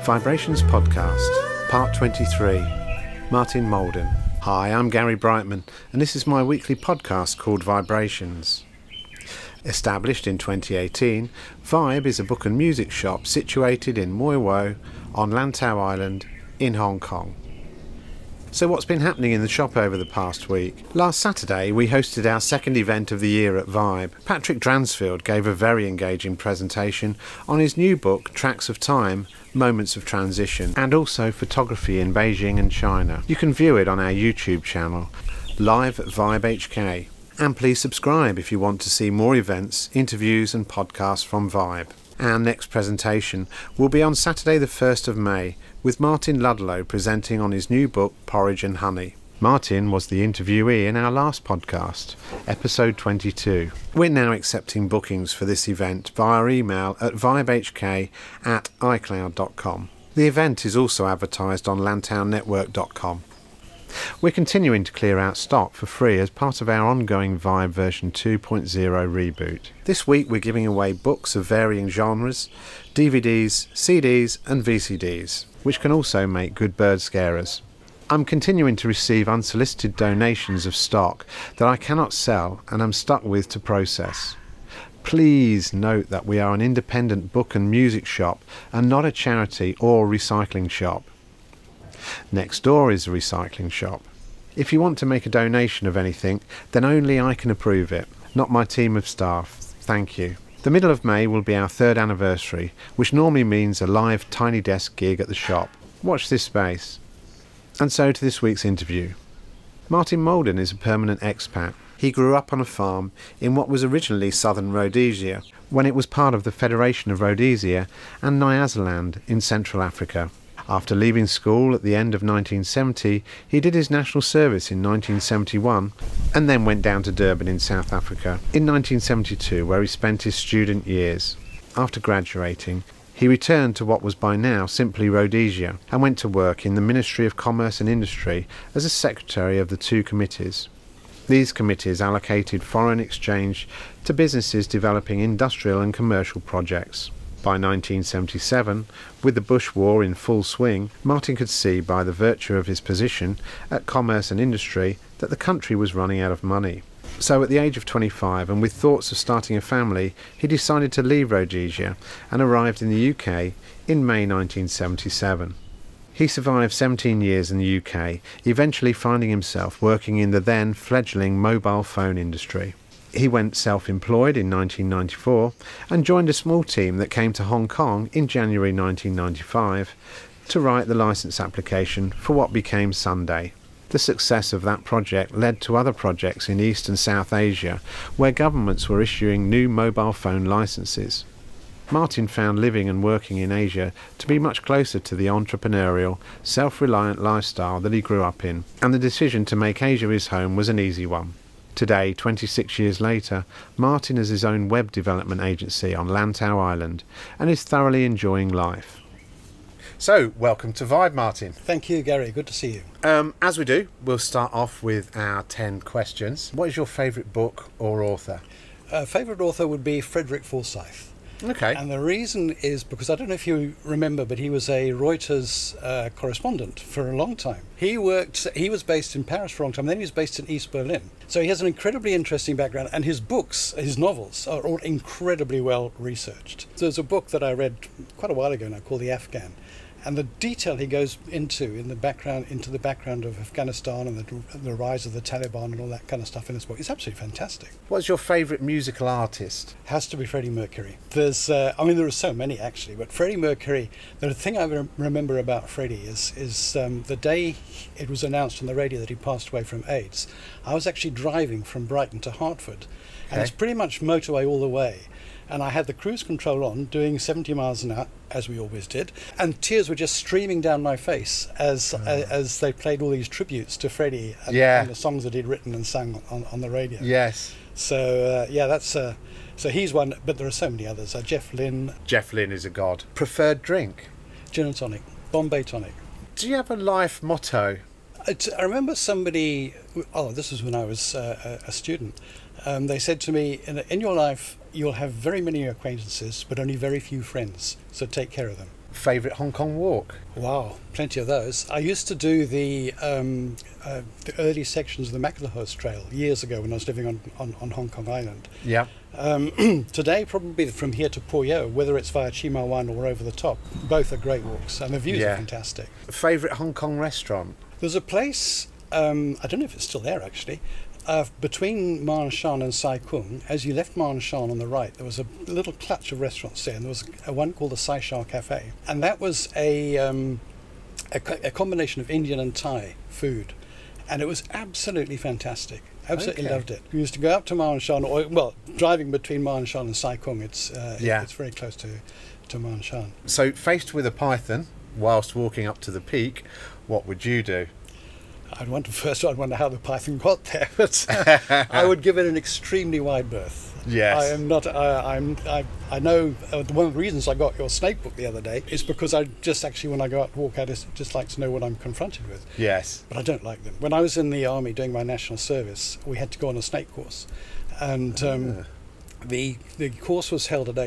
VIBErations Podcast, Part 23, Martin Malden. Hi, I'm Gary Brightman, and this is my weekly podcast called VIBErations. Established in 2018, Vibe is a book and music shop situated in Mui Wo on Lantau Island in Hong Kong. So what's been happening in the shop over the past week? Last Saturday we hosted our second event of the year at Vibe. Patrick Dransfield gave a very engaging presentation on his new book Tracks of Time, Moments of Transition, and also photography in Beijing and China. You can view it on our YouTube channel, live at VIBEHK. And please subscribe if you want to see more events, interviews and podcasts from Vibe. Our next presentation will be on Saturday the 1st of May with Martin Ludlow presenting on his new book Porridge and Honey. Martin was the interviewee in our last podcast, episode 22. We're now accepting bookings for this event via email at vibehk@icloud.com. The event is also advertised on lantaunetwork.com. We're continuing to clear out stock for free as part of our ongoing Vibe version 2.0 reboot. This week we're giving away books of varying genres, DVDs, CDs and VCDs, which can also make good bird scarers. I'm continuing to receive unsolicited donations of stock that I cannot sell and am stuck with to process. Please note that we are an independent book and music shop and not a charity or recycling shop. Next door is a recycling shop. If you want to make a donation of anything, then only I can approve it, not my team of staff. Thank you. The middle of May will be our 3rd anniversary, which normally means a live tiny desk gig at the shop. Watch this space. And so to this week's interview. Martin Malden is a permanent expat. He grew up on a farm in what was originally Southern Rhodesia, when it was part of the Federation of Rhodesia and Nyasaland in Central Africa. After leaving school at the end of 1970, he did his national service in 1971 and then went down to Durban in South Africa in 1972, where he spent his student years. After graduating, he returned to what was by now simply Rhodesia and went to work in the Ministry of Commerce and Industry as a secretary of the 2 committees. These committees allocated foreign exchange to businesses developing industrial and commercial projects. By 1977, with the Bush War in full swing, Martin could see by the virtue of his position at Commerce and Industry that the country was running out of money. So at the age of 25 and with thoughts of starting a family, he decided to leave Rhodesia and arrived in the UK in May 1977. He survived 17 years in the UK, eventually finding himself working in the then fledgling mobile phone industry. He went self-employed in 1994 and joined a small team that came to Hong Kong in January 1995 to write the licence application for what became Sunday. The success of that project led to other projects in East and South Asia where governments were issuing new mobile phone licences. Martin found living and working in Asia to be much closer to the entrepreneurial, self-reliant lifestyle that he grew up in, and the decision to make Asia his home was an easy one. Today, 26 years later, Martin has his own web development agency on Lantau Island and is thoroughly enjoying life. So, welcome to Vibe, Martin. Thank you, Gary. Good to see you. As we do, we'll start off with our 10 questions. What is your favourite book or author? Favourite author would be Frederick Forsyth. Okay. And the reason is because I don't know if you remember, but he was a Reuters correspondent for a long time. He was based in Paris for a long time, then he was based in East Berlin. So he has an incredibly interesting background, and his books, his novels, are all incredibly well researched. There's a book that I read quite a while ago now called The Afghan. And the detail he goes into the background of Afghanistan and the rise of the Taliban and all that kind of stuff in this book is absolutely fantastic. What's your favourite musical artist? Has to be Freddie Mercury. There are so many actually, but Freddie Mercury, the thing I remember about Freddie is the day it was announced on the radio that he passed away from AIDS, I was actually driving from Brighton to Hertford, and it's pretty much motorway all the way. And I had the cruise control on, doing 70 miles an hour, as we always did, and tears were just streaming down my face as they played all these tributes to Freddie and the songs that he'd written and sung on the radio. Yes. So, so he's one, but there are so many others. Jeff Lynne. Jeff Lynne is a god. Preferred drink? Gin and tonic, Bombay tonic. Do you have a life motto? I remember somebody, this was when I was a student, they said to me, in your life, you'll have very many acquaintances, but only very few friends, so take care of them. Favourite Hong Kong walk? Wow, plenty of those. I used to do the early sections of the Maclehurst Trail years ago when I was living on Hong Kong Island. Yeah. Today, probably from here to Poyo, whether it's via Chi Ma Wan or over the top, both are great walks, and the views are fantastic. Favourite Hong Kong restaurant? There's a place, I don't know if it's still there actually, between Ma On Shan and Sai Kung. As you left Ma On Shan on the right, there was a little clutch of restaurants there, and there was one called the Sai Sha Cafe, and that was a combination of Indian and Thai food, and it was absolutely fantastic. Absolutely loved it. We used to go up to Ma On Shan, or well, driving between Ma On Shan and Sai Kung. It's very close to Ma On Shan. So, faced with a python whilst walking up to the peak, what would you do? I'd wonder how the python got there, but I would give it an extremely wide berth. Yes. I am not. I know one of the reasons I got your snake book the other day is because I just actually, when I go out to walk, I just like to know what I'm confronted with. Yes. But I don't like them. When I was in the army doing my national service, we had to go on a snake course, and the course was held at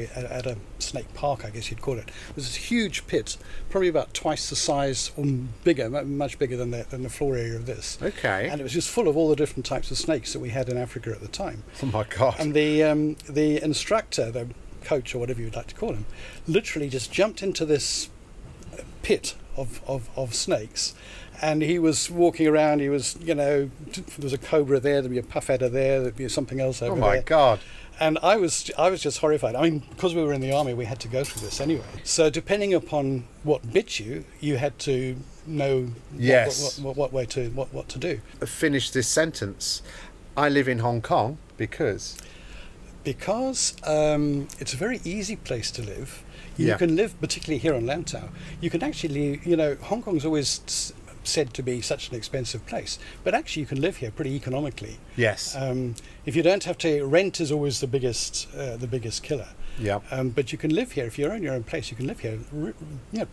a snake park, I guess you'd call it. It was this huge pit, probably about twice the size, or bigger, much bigger than the floor area of this. Okay. And it was just full of all the different types of snakes that we had in Africa at the time. Oh my God. And the instructor, the coach or whatever you'd like to call him, literally just jumped into this pit of snakes. And he was walking around, he was, there was a cobra there, there'd be a puff adder there, there'd be something else over there. Oh my God. And I was just horrified. I mean, because we were in the army, we had to go through this anyway. So depending upon what bit you had to know what to do. Finish this sentence. I live in Hong Kong because it's a very easy place to live. You can live, particularly here on Lantau. You can actually, Hong Kong's always said to be such an expensive place, but actually you can live here pretty economically. Yes. If you don't have to, rent is always the biggest killer. Yeah. But you can live here if you own your own place. You can live here,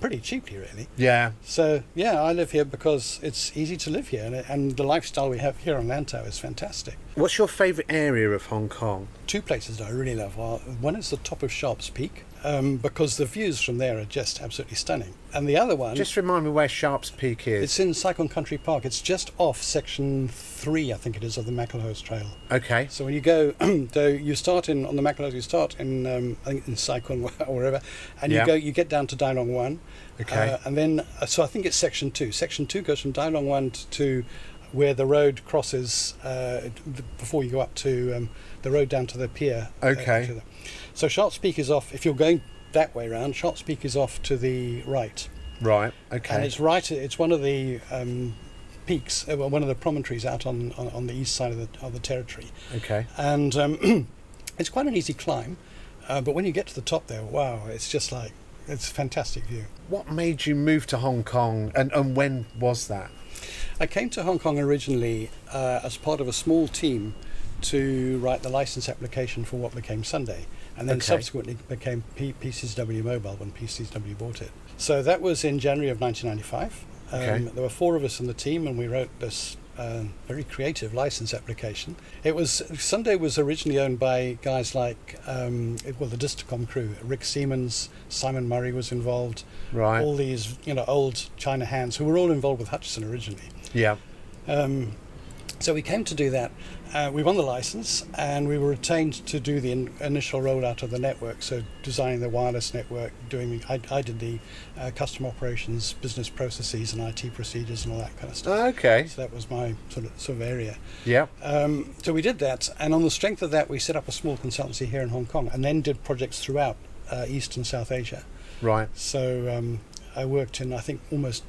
pretty cheaply, really. Yeah. So I live here because it's easy to live here, and the lifestyle we have here on Lantau is fantastic. What's your favourite area of Hong Kong? Two places that I really love are, one is the top of Sharp's Peak, because the views from there are just absolutely stunning. And the other one... Just remind me where Sharp's Peak is. It's in Sai Kung Country Park. It's just off section 3, I think it is, of the Maclehurst Trail. Okay. So when you go, you start on the Maclehurst, you start in, I think in Sai Kung or wherever, and you get down to Dai Long 1. Okay. And then, so I think it's section 2. Section 2 goes from Dai Long 1 to where the road crosses, before you go up to the road down to the pier. Okay. So Sharp's Peak is off, if you're going that way around, Sharp's Peak is off to the right. Right, okay. And it's one of the peaks, one of the promontories out on the east side of the territory. Okay. And it's quite an easy climb, but when you get to the top there, wow, it's just like, it's a fantastic view. What made you move to Hong Kong, and when was that? I came to Hong Kong originally as part of a small team to write the license application for what became Sunday, and then subsequently became PCSW Mobile when PCSW bought it. So that was in January of 1995. There were 4 of us in the team, and we wrote this very creative license application. Sunday was originally owned by guys like the Disticom crew. Rick Siemens, Simon Murray was involved. Right. All these old China hands who were all involved with Hutchison originally. Yeah. So we came to do that. We won the license, and we were retained to do the initial rollout of the network. So designing the wireless network, I did the customer operations, business processes, and IT procedures, and all that kind of stuff. Okay. So that was my sort of area. Yeah. So we did that, and on the strength of that, we set up a small consultancy here in Hong Kong, and then did projects throughout East and South Asia. Right. So I worked in, I think, almost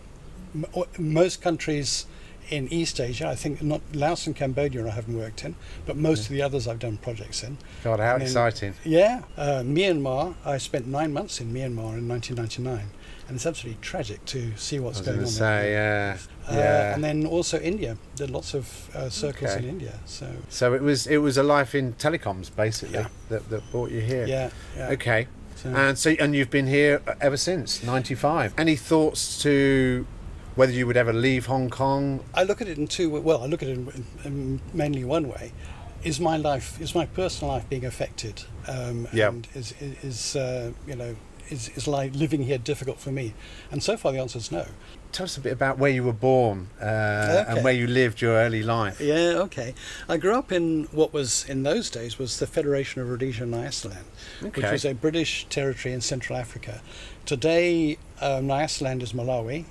most countries in East Asia. I think not Laos and Cambodia I haven't worked in, but most of the others I've done projects in. God, how exciting. Yeah. Myanmar, I spent 9 months in Myanmar in 1999, and it's absolutely tragic to see what's going on there. Yeah. And then also India, did lots of circles in India. So it was a life in telecoms basically that brought you here. Yeah. Okay. And you've been here ever since 95. Any thoughts to whether you would ever leave Hong Kong? I look at it I look at it in mainly one way. Is my personal life being affected? And is is like living here difficult for me? And so far the answer is no. Tell us a bit about where you were born and where you lived your early life. Yeah, okay. I grew up in what was, in those days, was the Federation of Rhodesia and Nyasaland, which was a British territory in Central Africa. Today, Nyasaland is Malawi.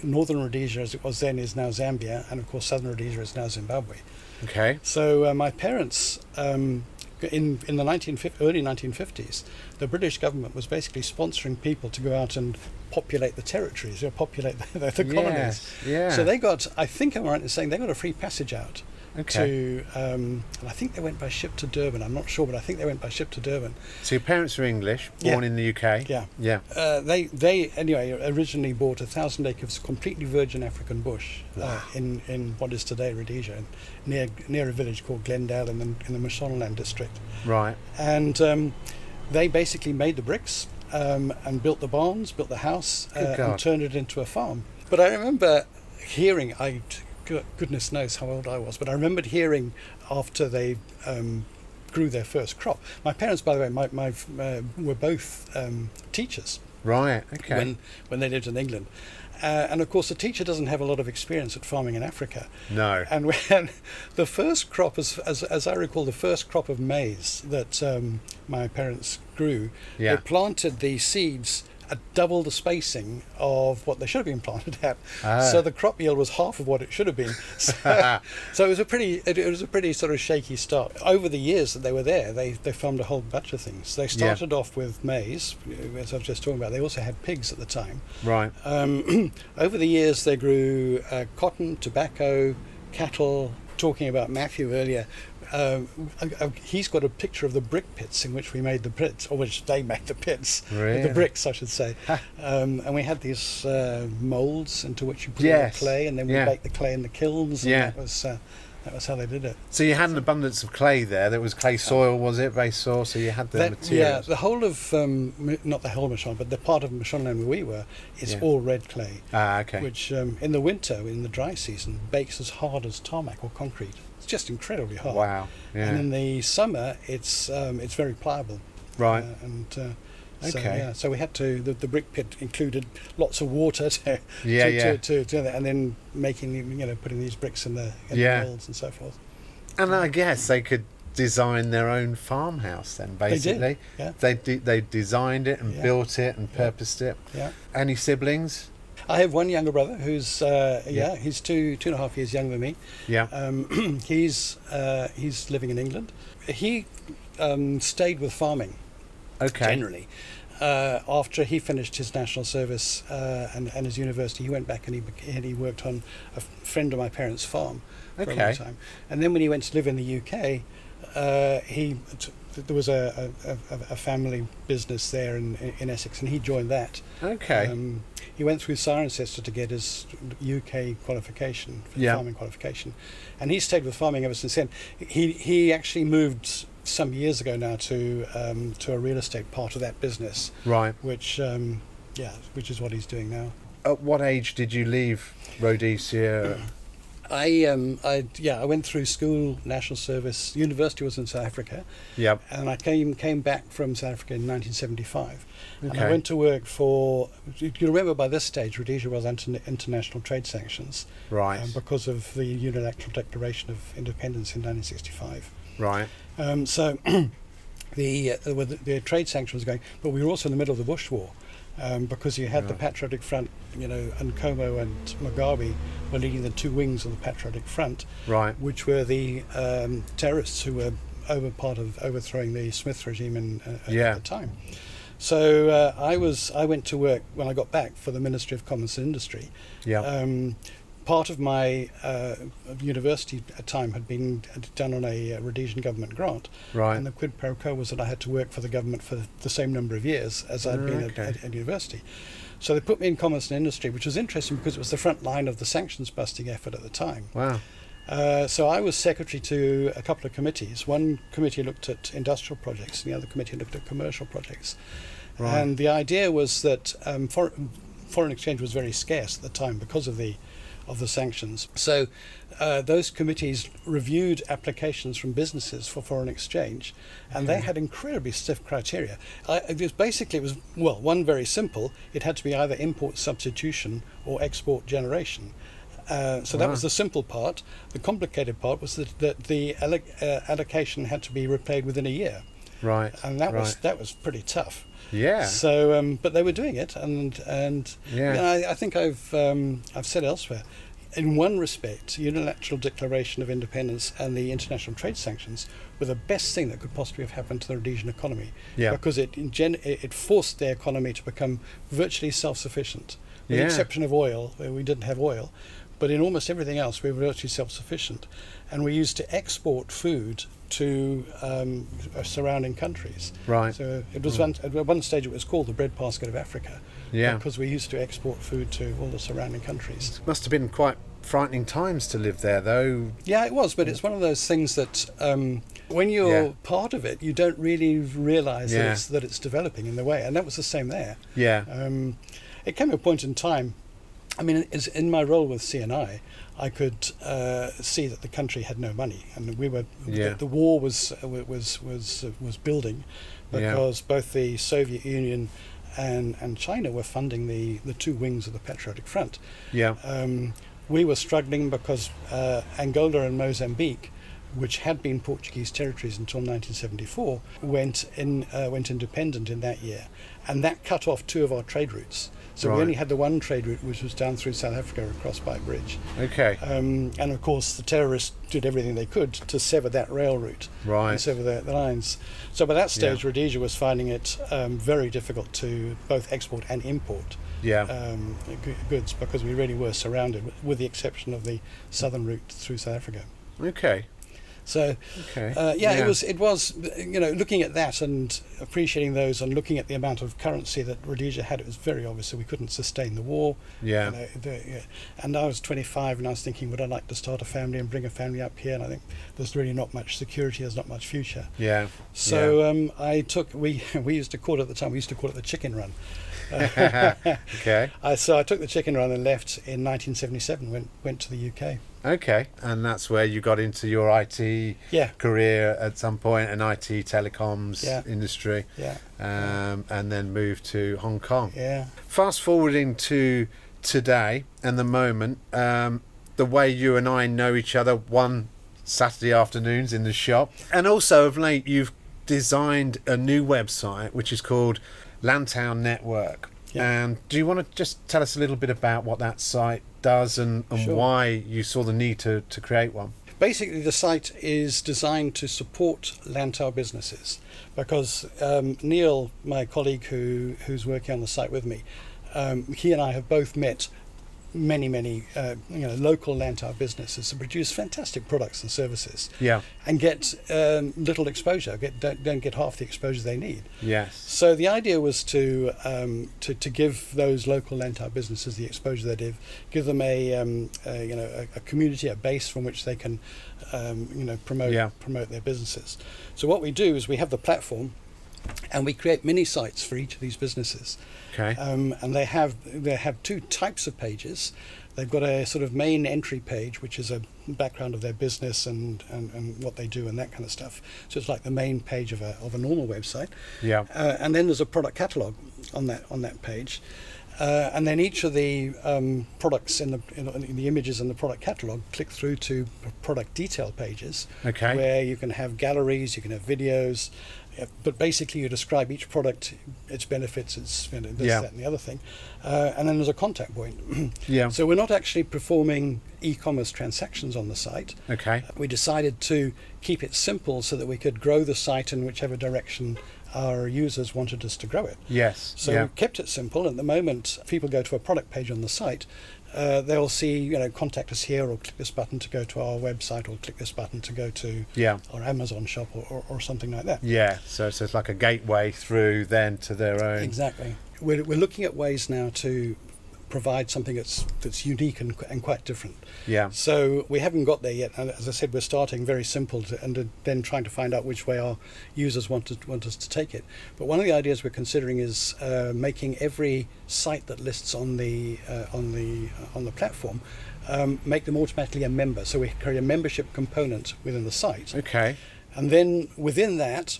Northern Rhodesia, as it was then, is now Zambia, and of course Southern Rhodesia is now Zimbabwe. Okay. So my parents, in the early 1950s, the British government was basically sponsoring people to go out and populate the territories, populate the colonies. Yeah. So they got, I think I'm right in saying, they got a free passage out. Okay. To, and I think they went by ship to Durban. I'm not sure, but I think they went by ship to Durban. So your parents were English, born in the UK. Yeah. Yeah. They anyway originally bought 1,000 acres of completely virgin African bush in what is today Rhodesia, near a village called Glendale in the Nyasaland district. Right. And they basically made the bricks and built the barns, built the house, and turned it into a farm. But I remember hearing, goodness knows how old I was, but I remembered hearing after they grew their first crop. My parents, by the way, were both teachers. Right. Okay. When they lived in England, and of course, a teacher doesn't have a lot of experience at farming in Africa. No. And when the first crop, as I recall, the first crop of maize that my parents grew, they planted the seeds at double the spacing of what they should have been planted at. So the crop yield was half of what it should have been. So it was a pretty sort of shaky start. Over the years that they were there, they farmed a whole bunch of things. They started off with maize, as I was just talking about. They also had pigs at the time. Right. Over the years, they grew cotton, tobacco, cattle. Talking about Matthew earlier, he's got a picture of the brick pits in which we made the pits, or which they made the pits, really? The bricks, I should say. And we had these moulds into which you put the clay, and then we baked the clay in the kilns. And that was how they did it. So you had an abundance of clay there. There was clay soil, was it, base soil? So you had the materials. Yeah, the whole of, not the whole of Nyasaland, but the part of Nyasaland where we were, is all red clay. Okay. Which in the winter, in the dry season, bakes as hard as tarmac or concrete. It's just incredibly hard. Wow. Yeah. And in the summer, it's very pliable. Right. So we had to. The brick pit included lots of water to that, and then putting these bricks in the molds and so forth. And I guess they could design their own farmhouse then, basically. They did. They designed it and built it and purposed it. Yeah. Any siblings? I have one younger brother who's he's 2.5 years younger than me. Yeah. He's living in England. He stayed with farming. Okay. Generally, after he finished his national service and his university, he went back and he worked on a friend of my parents' farm for a long time. And then when he went to live in the UK, there was a family business there in Essex, and he joined that. Okay. He went through Cirencester to get his UK qualification, farming qualification, and he stayed with farming ever since then. He actually moved some years ago now to a real estate part of that business, right? Which is what he's doing now. At what age did you leave Rhodesia? I went through school, national service. University was in South Africa. Yep. And I came back from South Africa in 1975. Okay. And I went to work for. You remember by this stage, Rhodesia was under international trade sanctions, right? Because of the unilateral declaration of independence in 1965. Right. So the trade sanctions were going, but we were also in the middle of the Bush War, because you had the Patriotic Front, and Nkomo and Mugabe were leading the two wings of the Patriotic Front, right? Which were the terrorists who were part of overthrowing the Smith regime at the time. So I went to work when I got back for the Ministry of Commerce and Industry. Yeah. Part of my university at time had been done on a Rhodesian government grant, right? And the quid pro quo was that I had to work for the government for the same number of years as I'd been at university. So they put me in commerce and industry, which was interesting because it was the front line of the sanctions busting effort at the time. Wow. So I was secretary to a couple of committees. One committee looked at industrial projects, and the other committee looked at commercial projects. Right. And the idea was that foreign exchange was very scarce at the time because of the of the sanctions. So those committees reviewed applications from businesses for foreign exchange, and they had incredibly stiff criteria. It was one, very simple. It had to be either import substitution or export generation. So that was the simple part. The complicated part was that the allocation had to be repaid within a year. Right. And that was pretty tough. Yeah. So, but they were doing it, and yeah. You know, I think I've said elsewhere, in one respect, unilateral declaration of independence and the international trade sanctions were the best thing that could possibly have happened to the Rhodesian economy. Yeah. Because it forced the economy to become virtually self-sufficient, with the exception of oil, where we didn't have oil. But in almost everything else, we were virtually self-sufficient, and we used to export food to surrounding countries. Right. So it was at one stage it was called the breadbasket of Africa. Yeah. Because we used to export food to all the surrounding countries. It must have been quite frightening times to live there, though. Yeah, it was. But it's one of those things that when you're part of it, you don't really realise that it's developing in the way. And that was the same there. Yeah. It came to a point in time. I mean, in my role with CNI, I could see that the country had no money, and we were the war was building, because both the Soviet Union and China were funding the two wings of the Patriotic Front. Yeah. We were struggling because Angola and Mozambique, which had been Portuguese territories until 1974, went independent in that year, and that cut off two of our trade routes. So we only had the one trade route, which was down through South Africa across by bridge. Okay. And of course, the terrorists did everything they could to sever that rail route. Right. And sever the lines. So by that stage, Rhodesia was finding it very difficult to both export and import goods, because we really were surrounded, with the exception of the southern route through South Africa. Okay. So, it was, you know, looking at that and appreciating those, and looking at the amount of currency that Rhodesia had, it was very obvious that we couldn't sustain the war. Yeah. You know, and I was 25, and I was thinking, would I like to start a family and bring a family up here? And I think there's really not much security, there's not much future. Yeah. So we used to call it at the time, we used to call it the chicken run. Okay. So I took the chicken run and left in 1977, went to the UK. Okay. And that's where you got into your IT career at some point, an IT telecoms industry. Yeah. And then moved to Hong Kong. Yeah. Fast forwarding to today and the moment, the way you and I know each other, one Saturday afternoons in the shop, and also of late you've designed a new website which is called Lantau Network. Yeah. And do you want to just tell us a little bit about what that site does, and why you saw the need to create one? Basically, the site is designed to support Lantau businesses, because Neil, my colleague who's working on the site with me, he and I have both met many local Lantau businesses to produce fantastic products and services, and get little exposure, don't get half the exposure they need. Yes. So the idea was to give those local Lantau businesses the exposure they give them a community, a base from which they can promote their businesses. So what we do is we have the platform, and we create mini sites for each of these businesses. Okay. And they have two types of pages. They've got a sort of main entry page, which is a background of their business and what they do and that kind of stuff. So it's like the main page of a normal website. Yeah. And then there's a product catalog on that page. And then each of the products in the images in the product catalog click through to product detail pages, where you can have galleries, you can have videos, but basically you describe each product, its benefits, its that, and the other thing, and then there's a contact point. So we're not actually performing e-commerce transactions on the site. Okay. We decided to keep it simple so that we could grow the site in whichever direction our users wanted us to grow it. Yes. So we kept it simple. At the moment, people go to a product page on the site, they'll see, contact us here, or click this button to go to our website, or click this button to go to our Amazon shop, or something like that. Yeah. So it's like a gateway through then to their own. Exactly. We're looking at ways now to provide something that's unique and quite different. Yeah. So we haven't got there yet, and as I said, we're starting very simple and then trying to find out which way our users want us to take it. But one of the ideas we're considering is making every site that lists on the platform, make them automatically a member. So we create a membership component within the site. Okay. And then within that,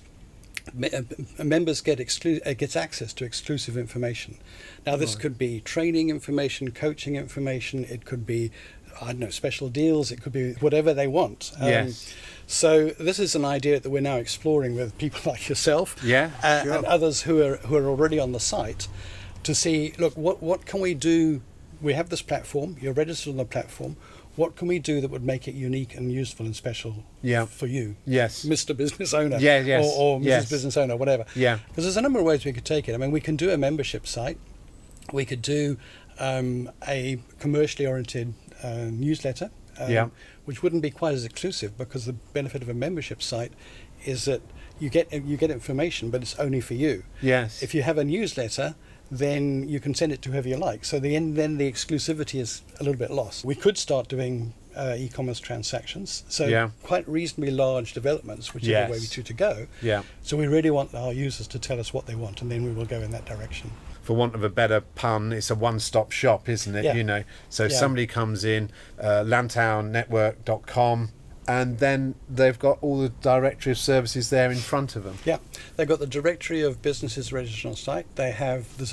members gets access to exclusive information. Now this could be training information, coaching information, it could be, I don't know, special deals, it could be whatever they want. Yes. So this is an idea that we're now exploring with people like yourself, Yeah, sure. and others who are already on the site, to see, look, what can we do? We have this platform, you're registered on the platform. What can we do that would make it unique and useful and special for you? Yes. Mr. Business Owner. Yeah, yes. Or Mrs. Yes. Business Owner, whatever. Yeah. Because there's a number of ways we could take it. I mean, we can do a membership site. We could do a commercially oriented newsletter, which wouldn't be quite as exclusive, because the benefit of a membership site is that you get information, but it's only for you. Yes. If you have a newsletter, then you can send it to whoever you like. So then the exclusivity is a little bit lost. We could start doing e-commerce transactions, so quite reasonably large developments, whichever way we choose to go. Yeah. So we really want our users to tell us what they want, and then we will go in that direction. For want of a better pun, it's a one-stop shop, isn't it? Yeah. You know, so somebody comes in, lantaunetwork.com, and then they've got all the directory of services there in front of them. Yeah, they've got the directory of businesses registered on site.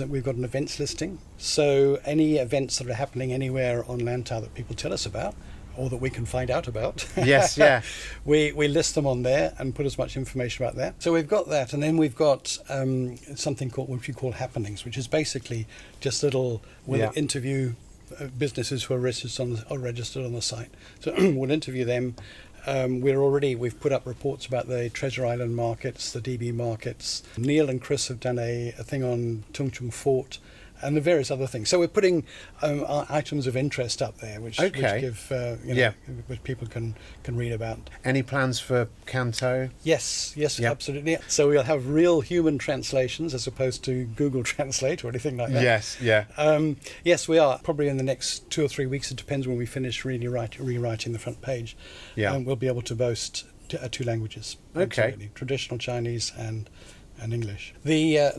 We've got an events listing. So any events that are happening anywhere on Lantau that people tell us about, or that we can find out about, Yes, yeah. we list them on there and put as much information about that. So we've got that, and then we've got something which we call happenings, which is basically just we'll interview businesses who are registered on the site. So we'll interview them. We've put up reports about the Treasure Island markets, the DB markets. Neil and Chris have done a thing on Tung Chung Fort, and the various other things. So we're putting our items of interest up there, which give which people can read about. Any plans for Canto? Yes, absolutely. So we'll have real human translations as opposed to Google Translate or anything like that. Yes, yeah. Yes, we are. Probably in the next 2 or 3 weeks. It depends when we finish really rewriting the front page. Yeah. We'll be able to boast 2 languages. Okay. Absolutely. Traditional Chinese and English. The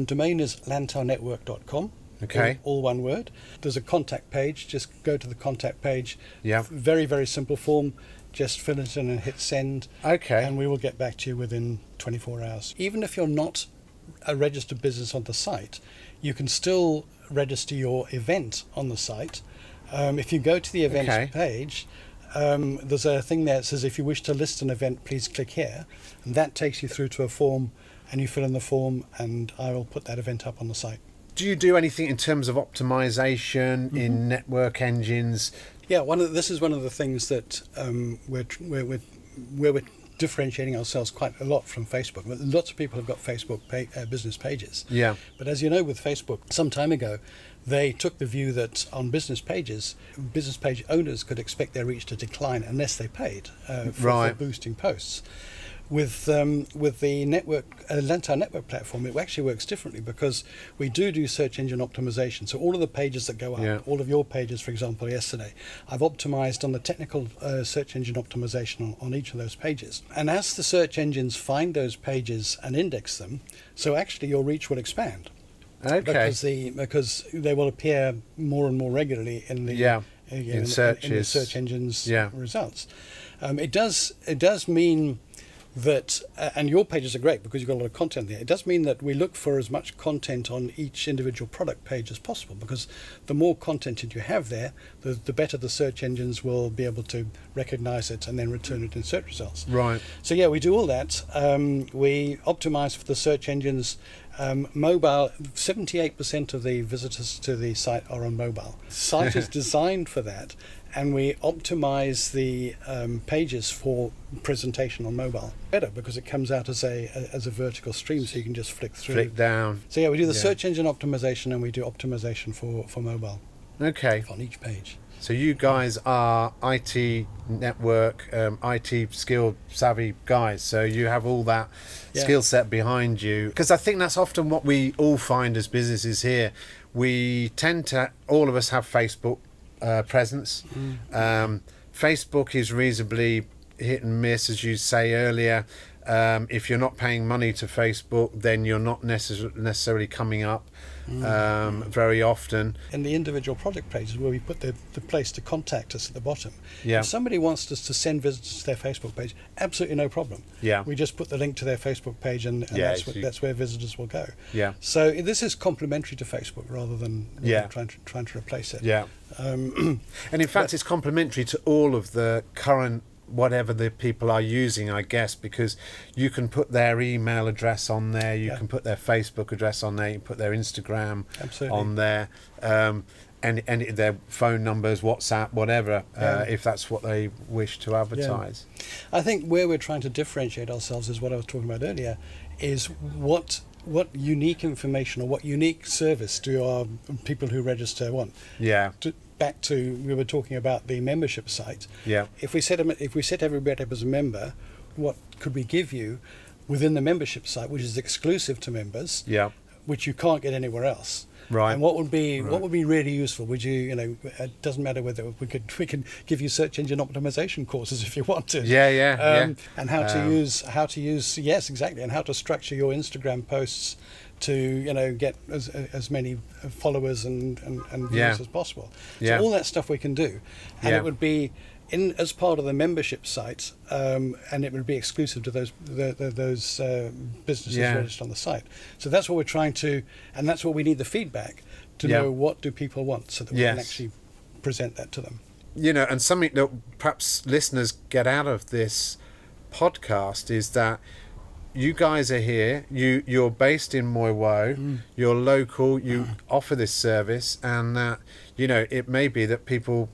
domain is lantaunetwork.com. Okay. All one word. There's a contact page. Just go to the contact page. Yeah. Very, very simple form. Just fill it in and hit send. Okay. And we will get back to you within 24 hours. Even if you're not a registered business on the site, you can still register your event on the site. If you go to the events page, there's a thing there that says, if you wish to list an event, please click here, and that takes you through to a form, and you fill in the form, and I will put that event up on the site. Do you do anything in terms of optimization in network engines? Yeah, this is one of the things that we're differentiating ourselves quite a lot from Facebook. Lots of people have got Facebook business pages. Yeah. But as you know, with Facebook, some time ago, they took the view that on business page owners could expect their reach to decline unless they paid for boosting posts. With the Lantau network platform, it actually works differently, because we do search engine optimization. So all of the pages that go up, all of your pages, for example, yesterday, I've optimized on the technical search engine optimization on each of those pages. And as the search engines find those pages and index them, so actually your reach will expand. Okay. Because they will appear more and more regularly in the in the search engines results. It does mean that, and your pages are great because you've got a lot of content there. It does mean that we look for as much content on each individual product page as possible, because the more content that you have there, the better the search engines will be able to recognize it and then return it in search results. Right. So yeah, we do all that. We optimize for the search engines. Mobile, 78% of the visitors to the site are on mobile. The site is designed for that, and we optimize the pages for presentation on mobile better, because it comes out as a vertical stream, so you can just flick through. Flick down. So yeah, we do the search engine optimization, and we do optimization for mobile. Okay. On each page. So you guys are IT network, IT skill savvy guys. So you have all that skill set behind you. Because I think that's often what we all find as businesses here. We tend to, all of us have Facebook presence. Facebook is reasonably hit and miss, as you say earlier. If you're not paying money to Facebook, then you're not necessarily coming up very often. In the individual product pages where we put the place to contact us at the bottom, if somebody wants us to send visitors to their Facebook page, absolutely no problem. We just put the link to their Facebook page, and that's where visitors will go. So this is complementary to Facebook rather than trying to replace it. And in fact, it's complementary to all of the current whatever the people are using, I guess, because you can put their email address on there, you can put their Facebook address on there, you can put their Instagram on there, and their phone numbers, WhatsApp, whatever, if that's what they wish to advertise. I think where we're trying to differentiate ourselves is what I was talking about earlier, is what unique information or what unique service do our people who register want. Back to, we were talking about the membership site. If we set everybody up as a member, what could we give you within the membership site, which is exclusive to members, which you can't get anywhere else? And what would be really useful? Would you know? It doesn't matter whether we can give you search engine optimization courses if you want to. And how to use and how to structure your Instagram posts to get as many followers and views as possible. So all that stuff we can do, and it would be as part of the membership site, and it would be exclusive to those businesses registered on the site. So that's what we're trying to, and that's what we need the feedback to know what do people want, so that we can actually present that to them. And something that perhaps listeners get out of this podcast is that you guys are here, you're based in Moiwo, you're local, you offer this service, and that it may be that people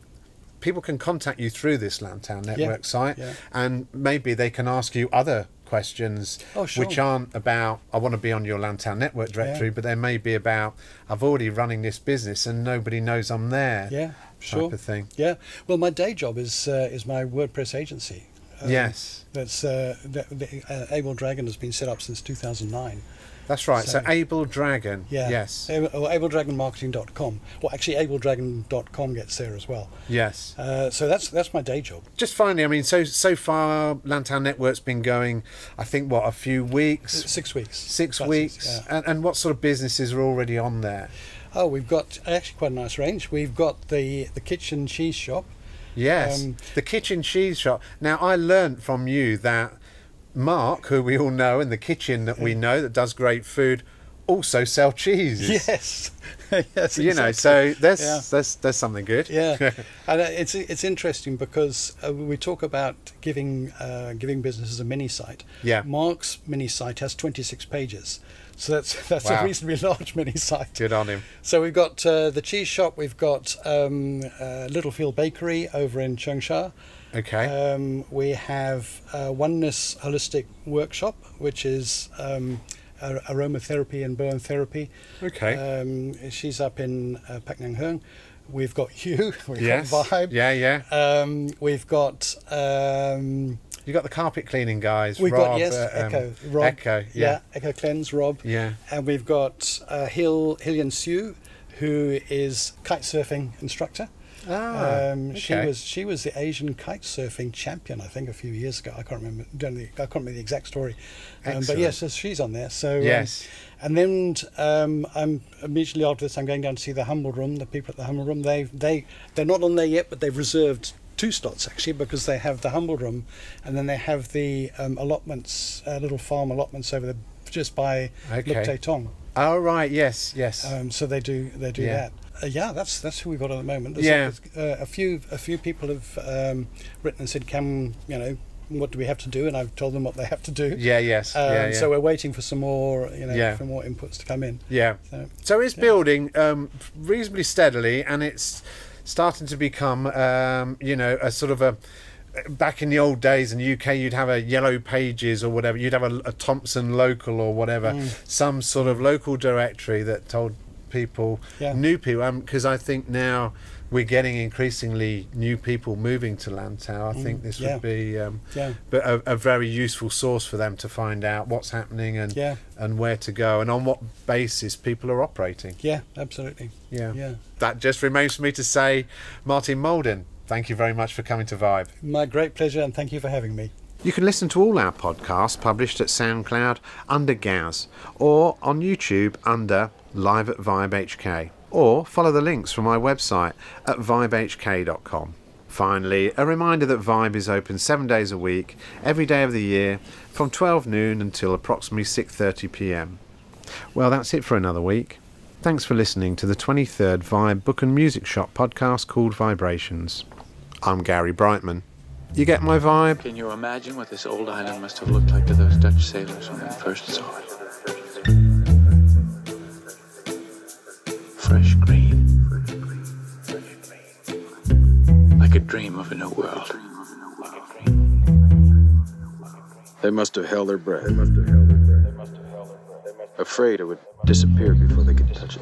can contact you through this Lantau network site, and maybe they can ask you other questions which aren't about, I want to be on your Lantau network directory, but they may be about, I've already running this business and nobody knows I'm there, type of thing. Well, my day job is my WordPress agency. That's Able Dragon has been set up since 2009. That's right. So Able Dragon. Yes. Or abledragonmarketing.com. Well, actually, abledragon.com gets there as well. So that's my day job. Just finally, I mean, so far, Lantau Network's been going, I think, a few weeks? 6 weeks. 6 weeks. And what sort of businesses are already on there? Oh, we've got actually quite a nice range. We've got the kitchen cheese shop. The kitchen cheese shop. Now, I learnt from you that Mark, who we all know, in the kitchen that we know, that does great food, also sell cheese. Yes, exactly. So there's something good. And it's interesting because we talk about giving businesses a mini site. Mark's mini site has 26 pages. So that's a reasonably large mini site. Good on him. So we've got the cheese shop, we've got Littlefield Bakery over in Cheungsha. We have Oneness Holistic Workshop, which is aromatherapy and burn therapy. She's up in Pak Nang Heung. We've got you. We've got Vibe. We've got. You got the carpet cleaning guys. We've Rob, got Rob. Echo, Echo Cleanse, Rob. And we've got Hillian Sue, who is kite surfing instructor. She was the Asian kite surfing champion, I think, a few years ago. I can't remember the exact story, but yes, she's on there. So and then I'm immediately after this, I'm going down to see the Humble Room. The people at the Humble Room, they're not on there yet, but they've reserved 2 slots actually, because they have the Humble Room, and then they have the allotments, little farm allotments over there just by Luk Te Tong. Oh right, yes. So they do that. That's who we've got at the moment. There's a few people have written and said, what do we have to do? And I've told them what they have to do. So we're waiting for some more, for more inputs to come in. So it's building reasonably steadily, and it's starting to become, a sort of a. Back in the old days in the UK, you'd have a Yellow Pages or whatever. You'd have a Thompson Local or whatever, some sort of local directory that told people, new people. Because I think now we're getting increasingly new people moving to Lantau. I think this would be a very useful source for them to find out what's happening and where to go and on what basis people are operating. Yeah, absolutely. Yeah. That just remains for me to say, Martin Malden, thank you very much for coming to Vibe. My great pleasure, and thank you for having me. You can listen to all our podcasts published at SoundCloud under Gaz, or on YouTube under Live at Vibe HK, or follow the links from my website at vibehk.com. Finally, a reminder that Vibe is open 7 days a week, every day of the year, from 12 noon until approximately 6:30 p.m. Well, that's it for another week. Thanks for listening to the 23rd Vibe Book and Music Shop podcast called VIBErations. I'm Gary Brightman. You get my vibe? Can you imagine what this old island must have looked like to those Dutch sailors when they first saw it? Fresh green. Like a dream of a new world. They must have held their breath. Afraid it would disappear before they could touch it.